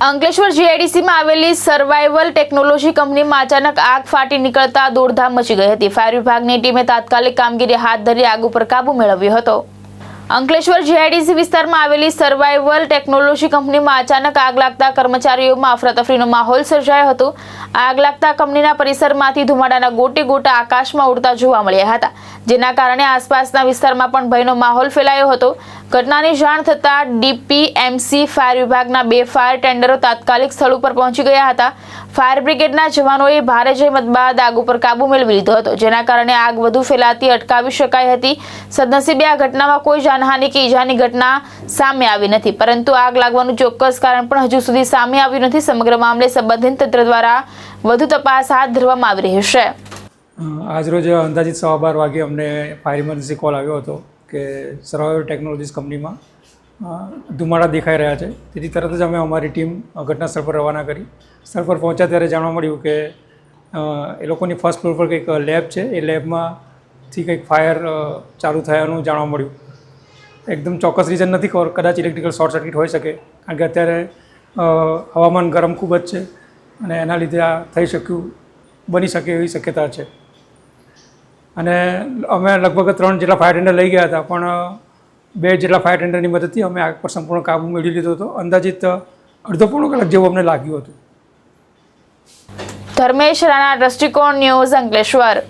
અંકલેશ્વર જીઆઈડીસીમાં આવેલી survival technology કંપનીમાં અચાનક આગ ફાટી નીકળતા દોડધામ મચી ગઈ હતી. ફાયર વિભાગની ટીમે તાત્કાલિક કામગીરી હાથ ધરી આગ ઉપર કાબુ મેળવ્યો હતો. અંકલેશ્વર જીઆઈડીસી વિસ્તારમાં આવેલી સર્વાઇવલ ટેકનોલોજી કંપનીમાં અચાનક આગ લાગતા કર્મચારીઓમાં અફરાતફરીનો માહોલ સર્જાયો હતો. આગ લાગતા કંપનીના પરિસરમાંથી ધુમાડાના ગોટે ગોટા આકાશમાં ઉડતા જોવા મળ્યા હતા, જેના કારણે આસપાસના વિસ્તારમાં પણ ભયનો માહોલ ફેલાયો હતો. ઘટનાની જાણ થતાં ડીપીએમસી ફાયર વિભાગના 2 ફાયર ટેન્ડરો તાત્કાલિક સ્થળ ઉપર પહોંચી ગયા હતા. ફાયર બ્રિગેડના જવાનોએ ભારે જહેમત બાદ આગ ઉપર કાબુ મેળવી લીધો હતો, જેના કારણે આગ વધુ ફેલાતી અટકાવી શકાઈ હતી. સદનસીબે આ ઘટનામાં કોઈ જાનહાનિ કે ઈજાની ઘટના સામે આવી નથી, પરંતુ આગ લાગવાનું ચોક્કસ કારણ પણ હજુ સુધી સામે આવ્યું નથી. સમગ્ર મામલે સંબંધિત તંત્ર દ્વારા વધુ તપાસ હાથ ધરવામાં આવી રહી છે. આજરોજ અંદાજિત 12:15 વાગે અમને ફાયર ઇમરજન્સી કોલ આવ્યો હતો કે સર્વાઇવલ ટેકનોલોજીસ કંપનીમાં ધુમાડા દેખાઈ રહ્યા છે. તેથી તરત જ અમે અમારી ટીમ ઘટના સ્થળ પર રવાના કરી. સ્થળ પર પહોંચ્યા ત્યારે જાણવા મળ્યું કે એ લોકોની ફર્સ્ટ ફ્લોર પર કંઈક લેબ છે, એ લેબમાંથી કંઈક ફાયર ચાલુ થયાનું જાણવા મળ્યું. એકદમ ચોક્કસ રીઝન નથી ખબર, કદાચ ઇલેક્ટ્રિકલ શોર્ટ સર્કિટ હોઈ શકે, કારણ કે અત્યારે હવામાન ગરમ ખૂબ જ છે અને એના લીધે આ થઈ શક્યું બની શકે એવી શક્યતા છે. અને અમે લગભગ 3 જેટલા ફાયર ટેન્ડર લઈ ગયા હતા, પણ 2 જેટલા ફાયર ટેન્ડરની મદદથી અમે આગ પર સંપૂર્ણ કાબુ મેળવી લીધો હતો. અંદાજિત અડધો પોણો કલાક જેવું અમને લાગ્યું હતું. ધર્મેશ રાણા, દ્રષ્ટિકોણ ન્યૂઝ, અંકલેશ્વર.